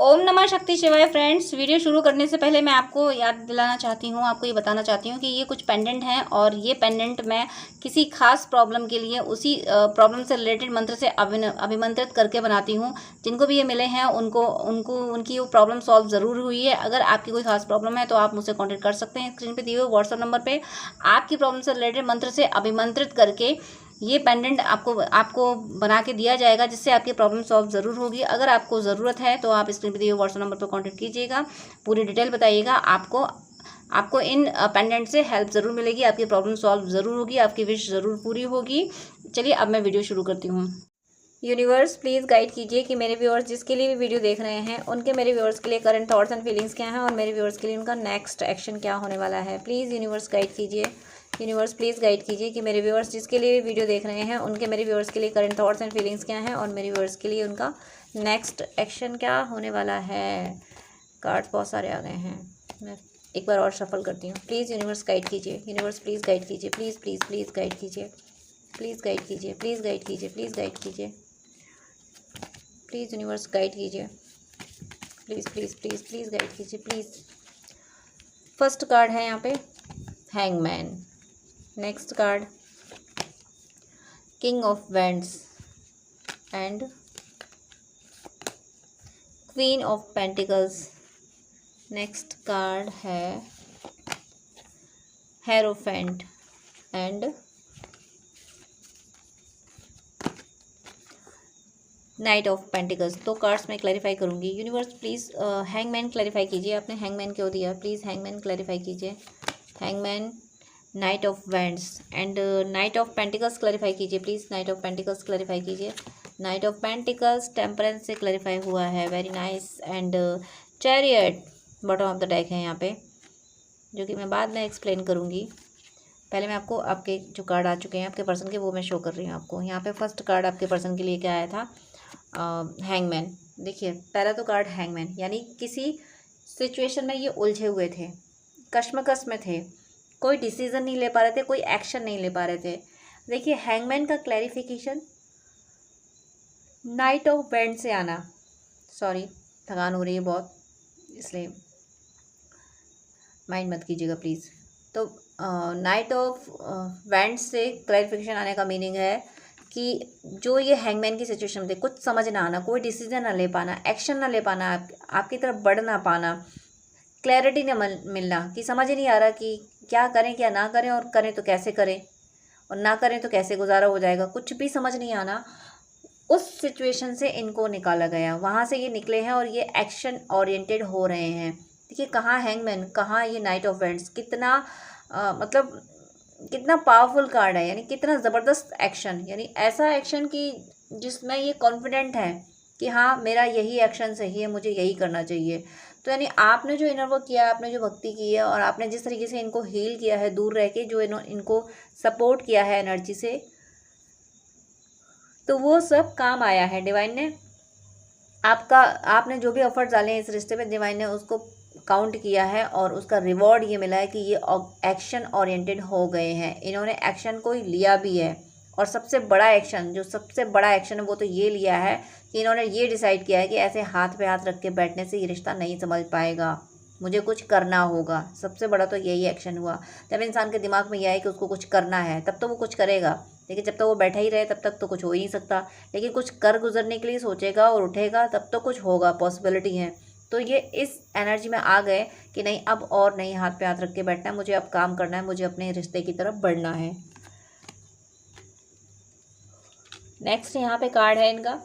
ओम नमः शक्ति शिवाय। फ्रेंड्स, वीडियो शुरू करने से पहले मैं आपको याद दिलाना चाहती हूँ, आपको ये बताना चाहती हूँ कि ये कुछ पेंडेंट हैं और ये पेंडेंट मैं किसी खास प्रॉब्लम के लिए उसी प्रॉब्लम से रिलेटेड मंत्र से अभिमंत्रित करके बनाती हूँ। जिनको भी ये मिले हैं उनको उनको उनकी वो प्रॉब्लम सॉल्व ज़रूर हुई है। अगर आपकी कोई खास प्रॉब्लम है तो आप मुझसे कॉन्टेक्ट कर सकते हैं। स्क्रीन पर दिए हुए व्हाट्सअप नंबर पर आपकी प्रॉब्लम से रिलेटेड मंत्र से अभिमंत्रित करके ये पेंडेंट आपको बना के दिया जाएगा, जिससे आपकी प्रॉब्लम सॉल्व ज़रूर होगी। अगर आपको ज़रूरत है तो आप स्क्रीन पर दिए हुए व्हाट्सएप नंबर पर कॉन्टैक्ट कीजिएगा, पूरी डिटेल बताइएगा। आपको इन पेंडेंट से हेल्प ज़रूर मिलेगी, आपकी प्रॉब्लम सॉल्व ज़रूर होगी, आपकी विश ज़रूर पूरी होगी। चलिए अब मैं वीडियो शुरू करती हूँ। यूनिवर्स प्लीज़ गाइड कीजिए कि मेरे व्यूअर्स जिसके लिए भी वीडियो देख रहे हैं उनके मेरे व्यूअर्स के लिए करंट थॉट्स एंड फीलिंग्स क्या हैं और मेरे व्यूअर्स के लिए उनका नेक्स्ट एक्शन क्या होने वाला है। प्लीज़ यूनिवर्स गाइड कीजिए। यूनिवर्स प्लीज़ गाइड कीजिए कि मेरे व्यूअर्स जिसके लिए वीडियो देख रहे हैं उनके मेरे व्यूअर्स के लिए करंट थॉट्स एंड फीलिंग्स क्या हैं और मेरे व्यूअर्स के लिए उनका नेक्स्ट एक्शन क्या होने वाला है। कार्ड्स बहुत सारे आ गए हैं, मैं एक बार और शफल करती हूँ। प्लीज़ यूनिवर्स गाइड कीजिए। यूनिवर्स प्लीज़ गाइड कीजिए। प्लीज़ प्लीज़ प्लीज़ गाइड कीजिए। प्लीज़ गाइड कीजिए। प्लीज़ गाइड कीजिए। प्लीज़ गाइड कीजिए। प्लीज़ यूनिवर्स गाइड कीजिए। Please please please please guide कीजिए प्लीज़। फर्स्ट कार्ड है यहाँ पे hangman. Next card king of wands and queen of pentacles. Next card है hierophant and knight of pentacles. दो cards मैं clarify करूंगी। यूनिवर्स प्लीज़ हैंगमैन क्लैरिफाई कीजिए। आपने हैंगमैन क्यों दिया, प्लीज़ हैंगमैन क्लैरिफाई कीजिए। Hangman, knight of wands and knight of pentacles clarify कीजिए please. Knight of pentacles clarify कीजिए। नाइट ऑफ पेंटिकल्स टेम्परेंस से क्लैरिफाई हुआ है, very nice. And chariot bottom of the deck है यहाँ पे, जो कि मैं बाद में एक्सप्लेन करूँगी। पहले मैं आपको आपके जो कार्ड आ चुके हैं आपके पर्सन के वो मैं शो कर रही हूँ आपको। यहाँ पे फर्स्ट कार्ड आपके पर्सन के लिए क्या आया था, हैंगमैन। देखिए पहला तो कार्ड हैंगमैन, यानी किसी सिचुएशन में ये उलझे हुए थे, कश्मकश में थे, कोई डिसीज़न नहीं ले पा रहे थे, कोई एक्शन नहीं ले पा रहे थे। देखिए हैंगमैन का क्लैरिफिकेशन नाइट ऑफ वैंड से आना, सॉरी थकान हो रही है बहुत इसलिए माइंड मत कीजिएगा प्लीज़। तो नाइट ऑफ वैंड से क्लैरिफिकेशन आने का मीनिंग है कि जो ये हैंगमैन की सिचुएशन थे, कुछ समझ ना आना, कोई डिसीजन ना ले पाना, एक्शन ना ले पाना, आपकी तरफ बढ़ ना पाना, क्लैरिटी ना मिलना, कि समझ ही नहीं आ रहा कि क्या करें क्या ना करें, और करें तो कैसे करें और ना करें तो कैसे गुजारा हो जाएगा, कुछ भी समझ नहीं आना। उस सिचुएशन से इनको निकाला गया, वहाँ से ये निकले हैं और ये एक्शन ओरिएंटेड हो रहे हैं। देखिए कहाँ हैंगमैन, कहाँ ये नाइट ऑफ वैंड्स, कितना मतलब कितना पावरफुल कार्ड है, यानी कितना ज़बरदस्त एक्शन, यानी ऐसा एक्शन कि जिसमें ये कॉन्फिडेंट है कि हाँ मेरा यही एक्शन सही है, मुझे यही करना चाहिए। तो यानी आपने जो इनर वर्क किया, आपने जो भक्ति की है और आपने जिस तरीके से इनको हील किया है दूर रह के, जो इनको सपोर्ट किया है एनर्जी से, तो वो सब काम आया है। डिवाइन ने आपने जो भी एफर्ट्स डाले हैं इस रिश्ते में, डिवाइन ने उसको काउंट किया है और उसका रिवॉर्ड ये मिला है कि ये एक्शन ओरिएंटेड हो गए हैं। इन्होंने एक्शन को लिया भी है और सबसे बड़ा एक्शन है वो तो ये लिया है कि इन्होंने ये डिसाइड किया है कि ऐसे हाथ पे हाथ रख के बैठने से ये रिश्ता नहीं समझ पाएगा, मुझे कुछ करना होगा। सबसे बड़ा तो यही एक्शन हुआ। जब इंसान के दिमाग में यह है कि उसको कुछ करना है तब तो वो कुछ करेगा, लेकिन जब तक वो बैठा ही रहे तब तक तो कुछ हो ही नहीं सकता। लेकिन कुछ कर गुजरने के लिए सोचेगा और उठेगा तब तो कुछ होगा, पॉसिबिलिटी है। तो ये इस एनर्जी में आ गए कि नहीं अब और नहीं हाथ पे हाथ रख के बैठना है, मुझे अब काम करना है, मुझे अपने रिश्ते की तरफ बढ़ना है। नेक्स्ट यहाँ पे कार्ड है इनका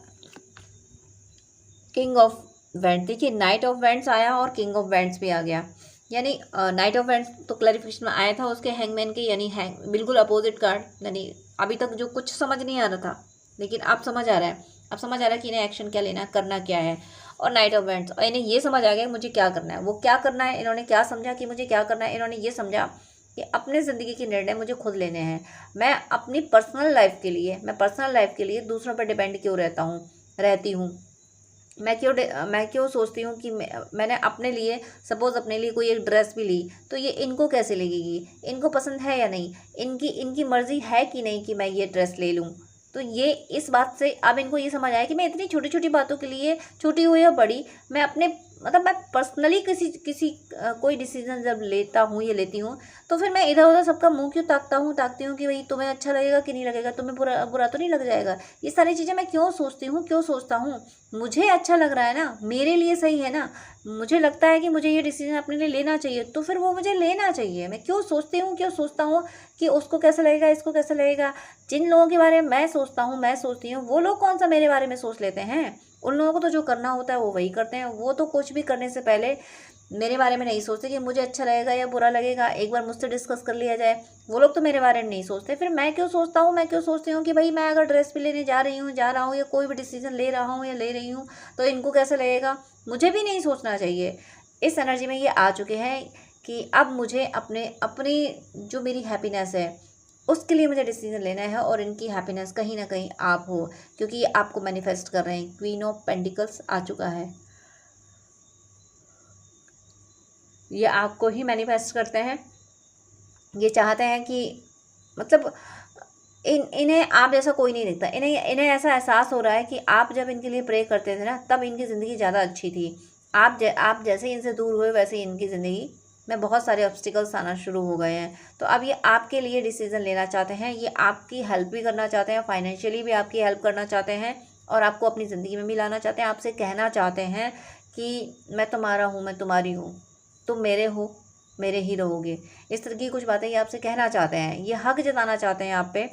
किंग ऑफ वैंड्स। देखिए नाइट ऑफ वैंड्स आया और किंग ऑफ वैंड्स भी आ गया, यानी नाइट ऑफ वैंड्स तो क्लैरिफिकेशन में आया था उसके हैंगमैन के, यानी बिल्कुल अपोजिट कार्ड। यानी अभी तक जो कुछ समझ नहीं आ रहा था लेकिन अब समझ आ रहा है, अब समझ आ रहा है कि इन्हें एक्शन क्या लेना, करना क्या है। और नाइट ऑफ वैंड्स, और इन्हें ये समझ आ गया मुझे क्या करना है। वो क्या करना है, इन्होंने क्या समझा कि मुझे क्या करना है, इन्होंने ये समझा कि अपने ज़िंदगी के निर्णय मुझे खुद लेने हैं। मैं अपनी पर्सनल लाइफ के लिए दूसरों पर डिपेंड क्यों रहती हूँ। मैं क्यों सोचती हूँ कि मैंने अपने लिए सपोज़ अपने लिए कोई एक ड्रेस भी ली तो ये इनको कैसे लगेगी, इनको पसंद है या नहीं, इनकी मर्ज़ी है कि नहीं कि मैं ये ड्रेस ले लूँ। तो ये इस बात से अब इनको ये समझ आया कि मैं इतनी छोटी छोटी बातों के लिए, छोटी हो या बड़ी, मैं अपने मतलब मैं पर्सनली कोई डिसीजन जब लेता हूँ या लेती हूँ, तो फिर मैं इधर उधर सबका मुंह क्यों ताकती हूँ कि भाई तुम्हें अच्छा लगेगा कि नहीं लगेगा, तुम्हें बुरा बुरा तो नहीं लग जाएगा। ये सारी चीज़ें मैं क्यों सोचता हूँ। मुझे अच्छा लग रहा है ना, मेरे लिए सही है ना, मुझे लगता है कि मुझे ये डिसीजन अपने लिए लेना चाहिए, तो फिर वो मुझे लेना चाहिए। मैं क्यों सोचता हूँ कि उसको कैसा लगेगा, इसको कैसा लगेगा। जिन लोगों के बारे में मैं सोचती हूँ, वो लोग कौन सा मेरे बारे में सोच लेते हैं। उन लोगों को तो जो करना होता है वो वही करते हैं। वो तो कुछ भी करने से पहले मेरे बारे में नहीं सोचते कि मुझे अच्छा लगेगा या बुरा लगेगा, एक बार मुझसे डिस्कस कर लिया जाए। वो लोग तो मेरे बारे में नहीं सोचते। फिर मैं क्यों सोचती हूँ कि भाई मैं अगर ड्रेस भी लेने जा रहा हूँ या कोई भी डिसीजन ले रहा हूँ या ले रही हूँ, तो इनको कैसा लगेगा। मुझे भी नहीं सोचना चाहिए। इस एनर्जी में ये आ चुके हैं कि अब मुझे अपनी जो मेरी हैप्पीनेस है उसके लिए मुझे डिसीजन लेना है, और इनकी हैप्पीनेस कहीं ना कहीं आप हो, क्योंकि ये आपको मैनिफेस्ट कर रहे हैं। क्वीन ऑफ पेंटिकल्स आ चुका है, ये आपको ही मैनिफेस्ट करते हैं। ये चाहते हैं कि मतलब इन्हें आप जैसा कोई नहीं दिखता। इन्हें ऐसा एहसास हो रहा है कि आप जब इनके लिए प्रे करते थे ना, तब इनकी ज़िंदगी ज़्यादा अच्छी थी। आप जैसे ही इनसे दूर हुए, वैसे ही इनकी ज़िंदगी में बहुत सारे ऑब्स्टिकल्स आना शुरू हो गए हैं। तो अब ये आपके लिए डिसीज़न लेना चाहते हैं, ये आपकी हेल्प भी करना चाहते हैं, फाइनेंशियली भी आपकी हेल्प करना चाहते हैं, और आपको अपनी ज़िंदगी में भी लाना चाहते हैं। आपसे कहना चाहते हैं कि मैं तुम्हारा हूँ, मैं तुम्हारी हूँ, तुम मेरे हो, मेरे ही रहोगे। इस तरह की कुछ बातें ये आपसे कहना चाहते हैं। ये हक जताना चाहते हैं आप पे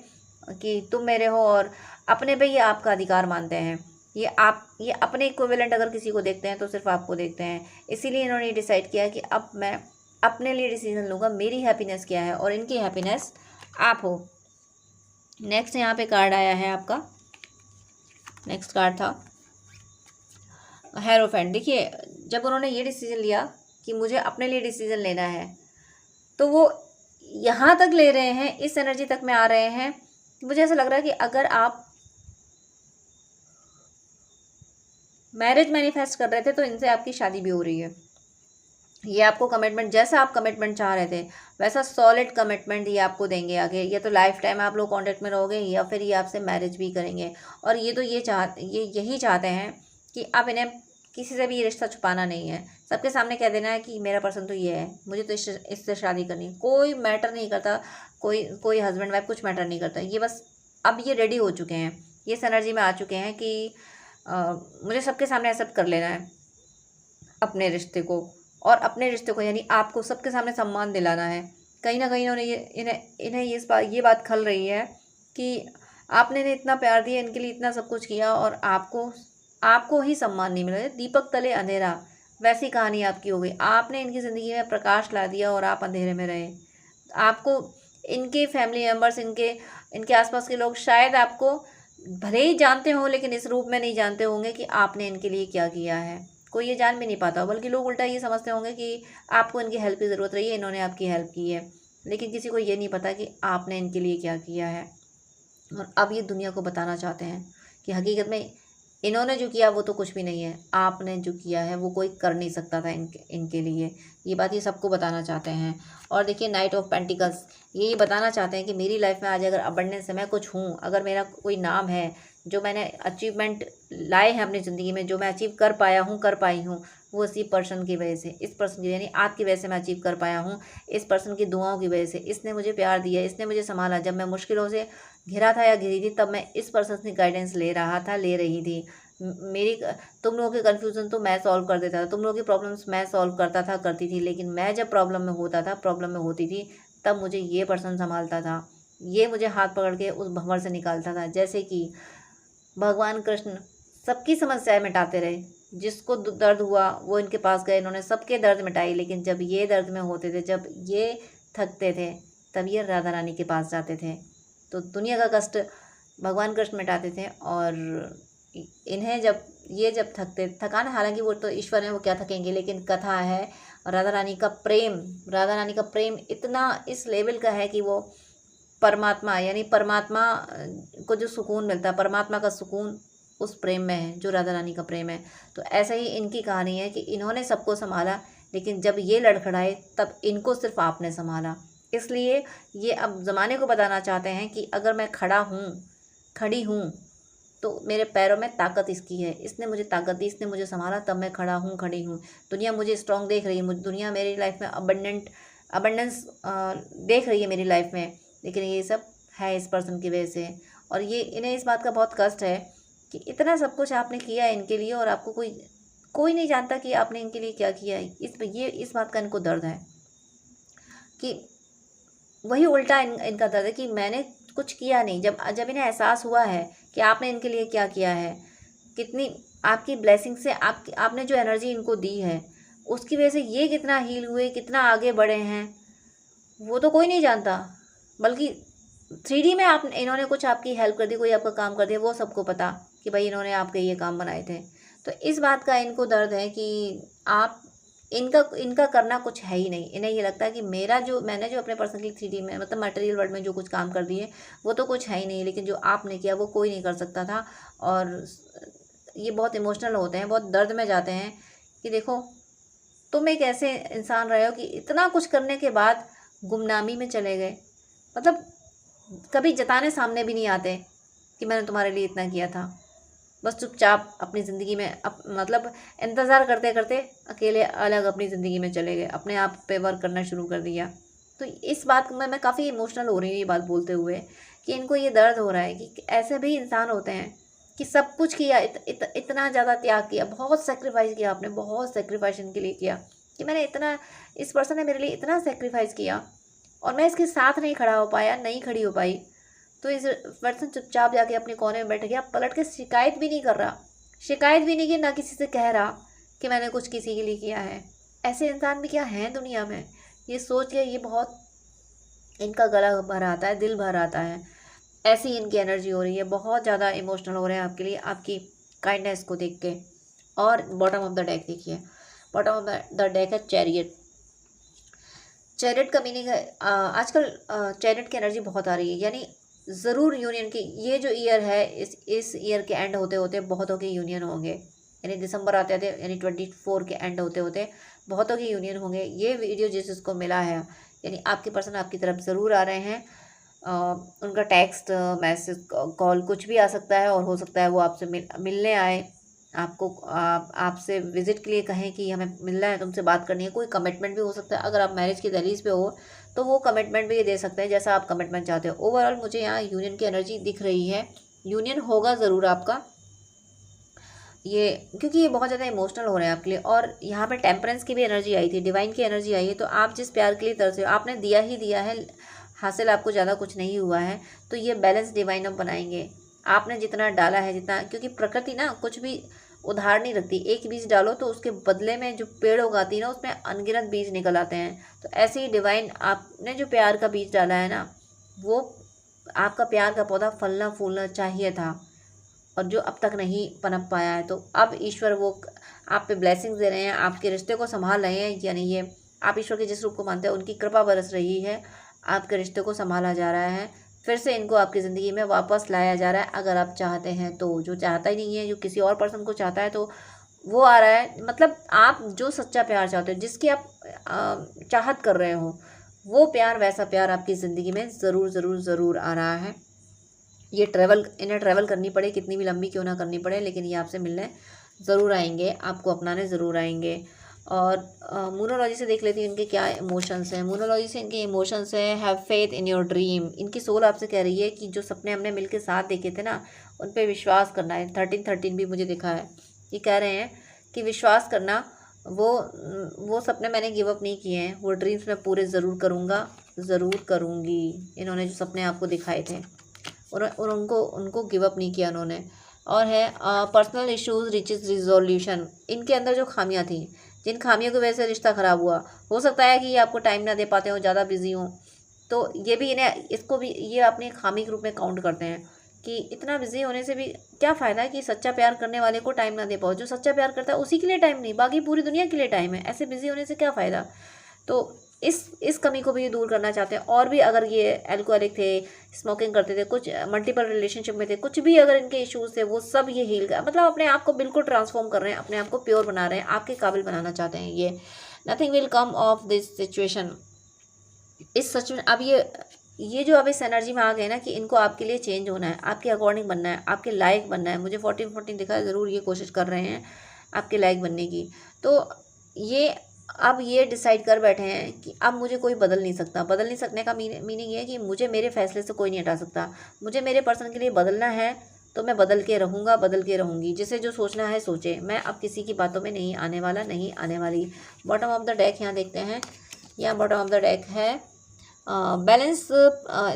कि तुम मेरे हो, और अपने पे ये आपका अधिकार मानते हैं। ये अपने इक्विवेलेंट अगर किसी को देखते हैं तो सिर्फ आपको देखते हैं। इसीलिए इन्होंने डिसाइड किया कि अब मैं अपने लिए डिसीजन लूँगा। मेरी हैप्पीनेस क्या है और इनकी हैप्पीनेस आप हो। नेक्स्ट यहाँ पे कार्ड आया है आपका, नेक्स्ट कार्ड था हेरोफेंट। देखिए, जब उन्होंने ये डिसीजन लिया कि मुझे अपने लिए डिसीजन लेना है, तो वो यहाँ तक ले रहे हैं, इस एनर्जी तक में आ रहे हैं। मुझे ऐसा लग रहा है कि अगर आप मैरिज मैनिफेस्ट कर रहे थे तो इनसे आपकी शादी भी हो रही है। ये आपको कमिटमेंट, जैसा आप कमिटमेंट चाह रहे थे वैसा सॉलिड कमिटमेंट ये आपको देंगे आगे। या तो लाइफ टाइम आप लोग कांटेक्ट में रहोगे, या फिर ये आपसे मैरिज भी करेंगे। और ये तो यही चाहते हैं कि आप इन्हें किसी से भी ये रिश्ता छुपाना नहीं है। सबके सामने कह देना है कि मेरा पर्सन तो ये है, मुझे तो इससे शादी करनी है। कोई मैटर नहीं करता, कोई हस्बैंड वाइफ कुछ मैटर नहीं करता। ये बस अब ये रेडी हो चुके हैं, ये इस एनर्जी में आ चुके हैं कि मुझे सबके सामने एक्सेप्ट कर लेना है अपने रिश्ते को, और अपने रिश्ते को यानी आपको सबके सामने सम्मान दिलाना है। कहीं ना कहीं इन्हें ये बात खल रही है कि आपने इन्हें इतना प्यार दिया, इनके लिए इतना सब कुछ किया, और आपको ही सम्मान नहीं मिला। दीपक तले अंधेरा, वैसी कहानी आपकी हो गई। आपने इनकी ज़िंदगी में प्रकाश ला दिया और आप अंधेरे में रहे। आपको इनके फैमिली मेम्बर्स, इनके आसपास के लोग शायद आपको भले ही जानते हो, लेकिन इस रूप में नहीं जानते होंगे कि आपने इनके लिए क्या किया है। कोई ये जान भी नहीं पाता, बल्कि लोग उल्टा ये समझते होंगे कि आपको इनकी हेल्प की ज़रूरत रही है, इन्होंने आपकी हेल्प की है। लेकिन किसी को ये नहीं पता कि आपने इनके लिए क्या किया है। और अब ये दुनिया को बताना चाहते हैं कि हकीकत में इन्होंने जो किया वो तो कुछ भी नहीं है, आपने जो किया है वो कोई कर नहीं सकता था इनके लिए। ये बात ये सबको बताना चाहते हैं। और देखिए, नाइट ऑफ पेंटिकल्स, ये बताना चाहते हैं कि मेरी लाइफ में आज अगर अबंडेंस है, मैं कुछ हूँ, अगर मेरा कोई नाम है, जो मैंने अचीवमेंट लाए हैं अपनी ज़िंदगी में, जो मैं अचीव कर पाया हूँ, कर पाई हूँ, वो इसी पर्सन की वजह से, इस पर्सन की यानी आपकी वजह से मैं अचीव कर पाया हूँ। इस पर्सन की दुआओं की वजह से, इसने मुझे प्यार दिया, इसने मुझे संभाला। जब मैं मुश्किलों से घिरा था या घिरी थी, तब मैं इस पर्सन की गाइडेंस ले रही थी। तुम लोगों के कन्फ्यूज़न तो मैं सॉल्व कर देता था, तुम लोगों की प्रॉब्लम्स मैं सॉल्व करती थी। लेकिन मैं जब प्रॉब्लम में होती थी, तब मुझे ये पर्सन संभालता था। ये मुझे हाथ पकड़ के उस भंवर से निकालता था। जैसे कि भगवान कृष्ण सबकी समस्याएं मिटाते रहे, जिसको दर्द हुआ वो इनके पास गए, इन्होंने सबके दर्द मिटाई। लेकिन जब ये दर्द में होते थे, जब ये थकते थे, तब ये राधा रानी के पास जाते थे। तो दुनिया का कष्ट भगवान कृष्ण मिटाते थे। और इन्हें जब थकान, हालांकि वो तो ईश्वर है, वो क्या थकेंगे। लेकिन कथा है, राधा रानी का प्रेम इतना इस लेवल का है कि वो परमात्मा यानी परमात्मा को जो सुकून मिलता है, परमात्मा का सुकून उस प्रेम में है, जो राधा रानी का प्रेम है। तो ऐसा ही इनकी कहानी है कि इन्होंने सबको संभाला, लेकिन जब ये लड़खड़ाए तब इनको सिर्फ आपने संभाला। इसलिए ये अब ज़माने को बताना चाहते हैं कि अगर मैं खड़ा हूँ खड़ी हूँ तो मेरे पैरों में ताकत इसकी है, इसने मुझे ताकत दी, इसने मुझे संभाला, तब मैं खड़ा हूँ, खड़ी हूँ। दुनिया मुझे स्ट्रांग देख रही है, मुझे दुनिया मेरी लाइफ में अबंडेंस देख रही है मेरी लाइफ में, लेकिन ये सब है इस पर्सन की वजह से। और ये इन्हें इस बात का बहुत कष्ट है कि इतना सब कुछ आपने किया है इनके लिए और आपको कोई नहीं जानता कि आपने इनके लिए क्या किया है। इस बात का इनको दर्द है कि वही उल्टा इनका दर्द है कि मैंने कुछ किया नहीं। जब इन्हें एहसास हुआ है कि आपने इनके लिए क्या किया है, कितनी आपकी ब्लेसिंग से आपने जो एनर्जी इनको दी है उसकी वजह से ये कितना हील हुए, कितना आगे बढ़े हैं, वो तो कोई नहीं जानता। बल्कि 3D में इन्होंने कुछ आपकी हेल्प कर दी, कोई आपका काम कर दिया, वो सबको पता कि भाई इन्होंने आपके ये काम बनाए थे। तो इस बात का इनको दर्द है कि आप इनका करना कुछ है ही नहीं। इन्हें ये लगता है कि मैंने जो अपने पर्सनली 3D में मतलब मटेरियल वर्ल्ड में जो कुछ काम कर दिए वो तो कुछ है ही नहीं, लेकिन जो आपने किया वो कोई नहीं कर सकता था। और ये बहुत इमोशनल होते हैं, बहुत दर्द में जाते हैं कि देखो तुम एक ऐसे इंसान रहे हो कि इतना कुछ करने के बाद गुमनामी में चले गए। मतलब कभी जताने सामने भी नहीं आते कि मैंने तुम्हारे लिए इतना किया था। बस चुपचाप अपनी ज़िंदगी में मतलब इंतज़ार करते करते अकेले अलग अपनी ज़िंदगी में चले गए, अपने आप पे वर्क करना शुरू कर दिया। तो इस बात में मैं काफ़ी इमोशनल हो रही हूँ ये बात बोलते हुए कि इनको ये दर्द हो रहा है कि ऐसे भी इंसान होते हैं कि सब कुछ किया, इतना ज़्यादा त्याग किया, बहुत सेक्रीफाइस किया, आपने बहुत सेक्रीफाइस इनके लिए किया कि मैंने इतना, इस पर्सन ने मेरे लिए इतना सेक्रीफाइस किया और मैं इसके साथ नहीं खड़ा हो पाया, नहीं खड़ी हो पाई। तो इस पर्सन चुपचाप जाके अपने कोने में बैठ गया, पलट के शिकायत भी नहीं कर रहा, शिकायत भी नहीं की, ना किसी से कह रहा कि मैंने कुछ किसी के लिए किया है। ऐसे इंसान भी क्या हैं दुनिया में, ये सोच के ये बहुत इनका गला भर आता है, दिल भर आता है। ऐसी इनकी एनर्जी हो रही है, बहुत ज़्यादा इमोशनल हो रहे हैं आपके लिए, आपकी काइंडनेस को देख के। और बॉटम ऑफ द डेक देखिए, बॉटम ऑफ द डेक है चैरियट। चैरियट का मीनिंग है आजकल चैरियट की एनर्जी बहुत आ रही है, यानी ज़रूर यूनियन की, ये जो ईयर है इस ईयर के एंड होते होते बहुतों के यूनियन होंगे, यानी दिसंबर आते आते यानी 24 के एंड होते होते बहुतों के यूनियन होंगे। ये वीडियो जिसको मिला है यानी आपके पर्सन आपकी तरफ ज़रूर आ रहे हैं। उनका टेक्स्ट, मैसेज, कॉल कुछ भी आ सकता है और हो सकता है वो आपसे मिलने आए, आपको आपसे विज़िट के लिए कहें कि हमें मिलना है, तुमसे बात करनी है। कोई कमिटमेंट भी हो सकता है, अगर आप मैरिज की दहलीज पे हो तो वो कमिटमेंट भी ये दे सकते हैं जैसा आप कमिटमेंट चाहते हो। ओवरऑल मुझे यहाँ यूनियन की एनर्जी दिख रही है, यूनियन होगा ज़रूर आपका ये, क्योंकि ये बहुत ज़्यादा इमोशनल हो रहे हैं आपके लिए। और यहाँ पे टेम्परेंस की भी एनर्जी आई थी, डिवाइन की एनर्जी आई है। तो आप जिस प्यार के लिए तरसे हो, आपने दिया ही दिया है, हासिल आपको ज़्यादा कुछ नहीं हुआ है, तो ये बैलेंस डिवाइन अब बनाएंगे। आपने जितना डाला है, जितना, क्योंकि प्रकृति ना कुछ भी उधार नहीं रखती। एक बीज डालो तो उसके बदले में जो पेड़ उगाती है ना, उसमें अनगिनत बीज निकल आते हैं। तो ऐसे ही डिवाइन आपने जो प्यार का बीज डाला है ना, वो आपका प्यार का पौधा फलना फूलना चाहिए था और जो अब तक नहीं पनप पाया है, तो अब ईश्वर वो आप पे ब्लेसिंग्स दे रहे हैं, आपके रिश्ते को संभाल रहे हैं। यानी ये आप ईश्वर के जिस रूप को मानते हैं उनकी कृपा बरस रही है, आपके रिश्ते को संभाला जा रहा है, फिर से इनको आपकी ज़िंदगी में वापस लाया जा रहा है अगर आप चाहते हैं तो। जो चाहता ही नहीं है, जो किसी और पर्सन को चाहता है, तो वो आ रहा है। मतलब आप जो सच्चा प्यार चाहते हो, जिसकी आप चाहत कर रहे हो, वो प्यार, वैसा प्यार आपकी ज़िंदगी में ज़रूर ज़रूर ज़रूर आ रहा है। ये इन्हें ट्रैवल करनी पड़े, कितनी भी लंबी क्यों ना करनी पड़े, लेकिन ये आपसे मिलने ज़रूर आएंगे, आपको अपनाने ज़रूर आएंगे। और मूनोलॉजी से देख लेती हूँ इनके क्या इमोशंस हैं। मूनोलॉजी से इनके इमोशंस हैं, have faith in your dream. इनकी सोल आपसे कह रही है कि जो सपने हमने मिलके साथ देखे थे ना, उन पे विश्वास करना है। 13 भी मुझे दिखा है, ये कह रहे हैं कि विश्वास करना, वो सपने मैंने गिव अप नहीं किए हैं, वो ड्रीम्स मैं पूरे ज़रूर करूँगा, ज़रूर करूँगी। इन्होंने जो सपने आपको दिखाए थे और उनको गिव अप नहीं किया उन्होंने। और है पर्सनल इश्यूज़ रिचेस रिजोल्यूशन। इनके अंदर जो खामियां थी, जिन खामियों की वजह से रिश्ता ख़राब हुआ, हो सकता है कि ये आपको टाइम ना दे पाते हो, ज़्यादा बिजी हो, तो ये भी इसको भी ये अपनी खामी के रूप में काउंट करते हैं कि इतना बिजी होने से भी क्या फ़ायदा है कि सच्चा प्यार करने वाले को टाइम ना दे पाओ। जो सच्चा प्यार करता है उसी के लिए टाइम नहीं, बाकी पूरी दुनिया के लिए टाइम है। ऐसे बिजी होने से क्या फ़ायदा। तो इस कमी को भी ये दूर करना चाहते हैं। और भी अगर ये एल्कोहलिक थे, स्मोकिंग करते थे, कुछ मल्टीपल रिलेशनशिप में थे, कुछ भी अगर इनके इश्यूज थे, वो सब ये हील कर, मतलब अपने आप को बिल्कुल ट्रांसफॉर्म कर रहे हैं, अपने आप को प्योर बना रहे हैं, आपके काबिल बनाना चाहते हैं ये। Nothing will come of this situation. इस सच में अब ये ये जो अब इस एनर्जी में आ गए ना कि इनको आपके लिए चेंज होना है, आपके अकॉर्डिंग बनना है, आपके लायक बनना है। मुझे 14 दिखा है, ज़रूर ये कोशिश कर रहे हैं आपके लायक बनने की। तो ये अब ये डिसाइड कर बैठे हैं कि अब मुझे कोई बदल नहीं सकता। बदल नहीं सकने का मीनिंग ये है कि मुझे मेरे फैसले से कोई नहीं हटा सकता। मुझे मेरे पर्सन के लिए बदलना है तो मैं बदल के रहूँगा, बदल के रहूँगी। जिसे जो सोचना है सोचे, मैं अब किसी की बातों में नहीं आने वाला, नहीं आने वाली। बॉटम ऑफ द डेक यहाँ देखते हैं। यहाँ बॉटम ऑफ द डेक है बैलेंस,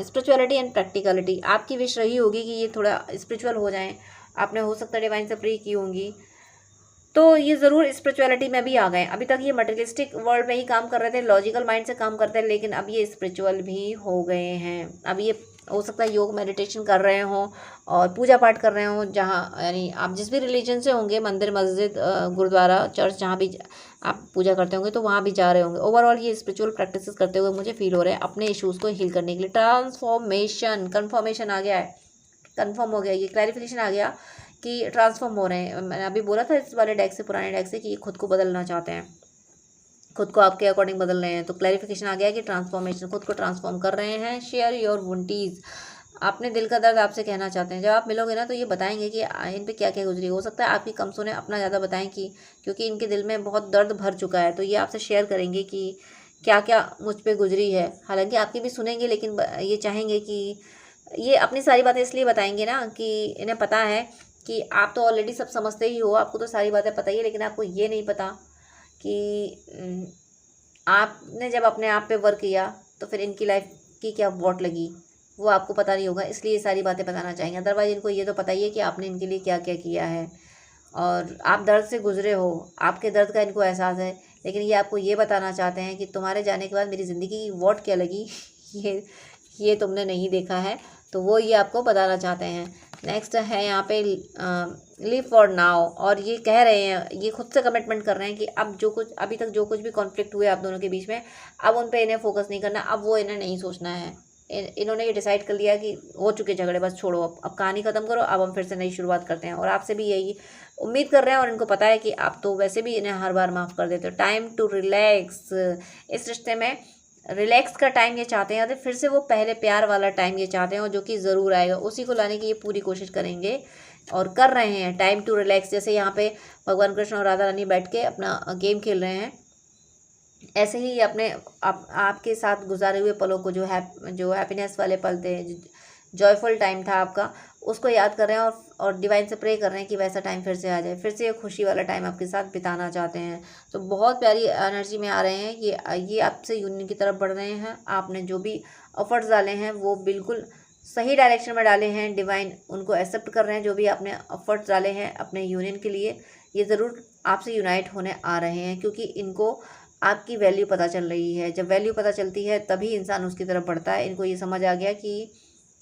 स्पिरिचुअलिटी एंड प्रैक्टिकलिटी। आपकी विश रही होगी कि ये थोड़ा स्पिरिचुअल हो जाएं। आपने हो सकता है डिवाइन से प्रे की होंगी, तो ये ज़रूर स्पिरिचुअलिटी में भी आ गए। अभी तक ये मटेरियलिस्टिक वर्ल्ड में ही काम कर रहे थे, लॉजिकल माइंड से काम करते हैं, लेकिन अब ये स्पिरिचुअल भी हो गए हैं। अब ये हो सकता है योग मेडिटेशन कर रहे हों और पूजा पाठ कर रहे हों, जहाँ यानी आप जिस भी रिलीजन से होंगे, मंदिर, मस्जिद, गुरुद्वारा, चर्च, जहाँ भी आप पूजा करते होंगे तो वहाँ भी जा रहे होंगे। ओवरऑल ये स्पिरिचुअल प्रैक्टिसेस करते हुए मुझे फील हो रहा है अपने इश्यूज़ को हील करने के लिए। ट्रांसफॉर्मेशन, कन्फर्मेशन आ गया है, कन्फर्म हो गया, ये क्लैरिफिकेशन आ गया कि ट्रांसफॉर्म हो रहे हैं। मैंने अभी बोला था इस वाले डेक से, पुराने डेक से, कि ये खुद को बदलना चाहते हैं, खुद को आपके अकॉर्डिंग बदल रहे हैं। तो क्लैरिफिकेशन आ गया कि ट्रांसफॉर्मेशन, खुद को ट्रांसफॉर्म कर रहे हैं। शेयर योर वुंटीज़, अपने दिल का दर्द आपसे कहना चाहते हैं। जब आप मिलोगे ना तो ये बताएंगे कि इन पे क्या क्या गुजरी। हो सकता है आपकी कम सुने, अपना ज़्यादा बताएं, कि क्योंकि इनके दिल में बहुत दर्द भर चुका है, तो ये आपसे शेयर करेंगे कि क्या क्या मुझ पे गुजरी है। हालांकि आपकी भी सुनेंगे, लेकिन ये चाहेंगे कि ये अपनी सारी बातें इसलिए बताएंगे ना कि इन्हें पता है कि आप तो ऑलरेडी सब समझते ही हो, आपको तो सारी बातें पता ही है, लेकिन आपको ये नहीं पता कि आपने जब अपने आप पे वर्क किया तो फिर इनकी लाइफ की क्या वॉट लगी, वो आपको पता नहीं होगा, इसलिए ये सारी बातें बताना चाहेंगे। अदरवाइज इनको ये तो पता ही है कि आपने इनके लिए क्या क्या किया है और आप दर्द से गुजरे हो, आपके दर्द का इनको एहसास है। लेकिन ये आपको ये बताना चाहते हैं कि तुम्हारे जाने के बाद मेरी ज़िंदगी की वॉट क्या लगी, ये तुमने नहीं देखा है, तो वो ये आपको बताना चाहते हैं। नेक्स्ट है यहाँ पे लिव फॉर नाउ, और ये कह रहे हैं, ये खुद से कमिटमेंट कर रहे हैं कि अब जो कुछ अभी तक जो कुछ भी कॉन्फ्लिक्ट हुए आप दोनों के बीच में, अब उन पे इन्हें फोकस नहीं करना, अब वो इन्हें नहीं सोचना है। इन्होंने ये डिसाइड कर लिया कि हो चुके झगड़े, बस छोड़ो, अब कहानी ख़त्म करो, अब हम फिर से नई शुरुआत करते हैं। और आपसे भी यही उम्मीद कर रहे हैं, और इनको पता है कि आप तो वैसे भी इन्हें हर बार माफ़ कर देते हो। टाइम टू रिलैक्स, इस रिश्ते में रिलैक्स का टाइम ये चाहते हैं, या फिर से वो पहले प्यार वाला टाइम ये चाहते हैं, जो कि ज़रूर आएगा, उसी को लाने की ये पूरी कोशिश करेंगे और कर रहे हैं। टाइम टू रिलैक्स, जैसे यहाँ पे भगवान कृष्ण और राधा रानी बैठ के अपना गेम खेल रहे हैं, ऐसे ही अपने आपके साथ गुजारे हुए पलों को, जो हैप्पीनेस वाले पल थे, जॉयफुल टाइम था आपका, उसको याद कर रहे हैं और डिवाइन से प्रे कर रहे हैं कि वैसा टाइम फिर से आ जाए, फिर से खुशी वाला टाइम आपके साथ बिताना चाहते हैं। तो बहुत प्यारी एनर्जी में आ रहे हैं ये आपसे यूनियन की तरफ बढ़ रहे हैं। आपने जो भी एफर्ट्स डाले हैं वो बिल्कुल सही डायरेक्शन में डाले हैं। डिवाइन उनको एक्सेप्ट कर रहे हैं, जो भी आपने एफर्ट्स डाले हैं अपने यूनियन के लिए, ये ज़रूर आपसे यूनाइट होने आ रहे हैं, क्योंकि इनको आपकी वैल्यू पता चल रही है। जब वैल्यू पता चलती है तभी इंसान उसकी तरफ बढ़ता है। इनको ये समझ आ गया कि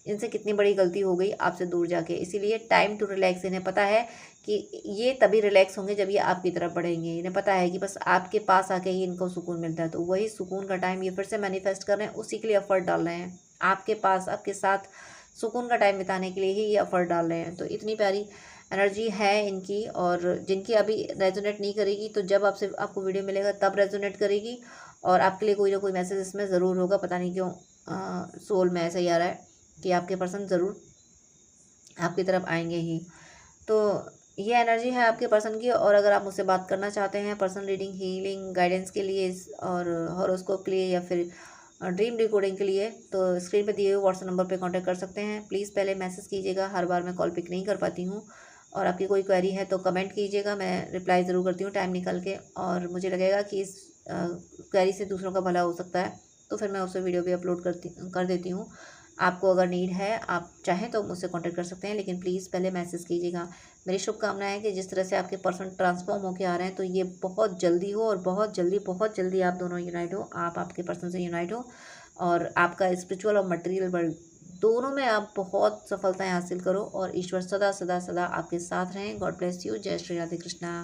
इनसे कितनी बड़ी गलती हो गई आपसे दूर जाके, इसीलिए टाइम टू रिलैक्स। इन्हें पता है कि ये तभी रिलैक्स होंगे जब ये आपकी तरफ बढ़ेंगे। इन्हें पता है कि बस आपके पास आके ही इनको सुकून मिलता है, तो वही सुकून का टाइम ये फिर से मैनिफेस्ट कर रहे हैं, उसी के लिए एफर्ट डाल रहे हैं। आपके पास, आपके साथ सुकून का टाइम बिताने के लिए ही ये एफर्ट डाल रहे हैं। तो इतनी प्यारी एनर्जी है इनकी, और जिनकी अभी रेजोनेट नहीं करेगी, तो जब आपको वीडियो मिलेगा तब रेजोनेट करेगी, और आपके लिए कोई ना कोई मैसेज इसमें ज़रूर होगा। पता नहीं क्यों सोल में ऐसा ही आ रहा है कि आपके पर्सन ज़रूर आपकी तरफ आएंगे ही। तो ये एनर्जी है आपके पर्सन की। और अगर आप मुझसे बात करना चाहते हैं पर्सन रीडिंग, हीलिंग, गाइडेंस के लिए और हॉरोस्कोप के लिए, या फिर ड्रीम डिकोडिंग के लिए, तो स्क्रीन पे दिए हुए व्हाट्सएप नंबर पे कांटेक्ट कर सकते हैं। प्लीज़ पहले मैसेज कीजिएगा, हर बार मैं कॉल पिक नहीं कर पाती हूँ। और आपकी कोई क्वेरी है तो कमेंट कीजिएगा, मैं रिप्लाई ज़रूर करती हूँ टाइम निकाल के। और मुझे लगेगा कि इस क्वेरी से दूसरों का भला हो सकता है, तो फिर मैं उसे वीडियो भी अपलोड कर देती हूँ। आपको अगर नीड है, आप चाहें तो मुझसे कांटेक्ट कर सकते हैं, लेकिन प्लीज़ पहले मैसेज कीजिएगा। मेरी शुभकामना है कि जिस तरह से आपके पर्सन ट्रांसफॉर्म होकर आ रहे हैं, तो ये बहुत जल्दी हो, और बहुत जल्दी आप दोनों यूनाइट हो, आप आपके पर्सन से यूनाइट हो, और आपका स्पिरिचुअल और मटेरियल वर्ल्ड दोनों में आप बहुत सफलताएं हासिल करो, और ईश्वर सदा सदा सदा आपके साथ रहें। God bless you. जय श्री राधे कृष्णा।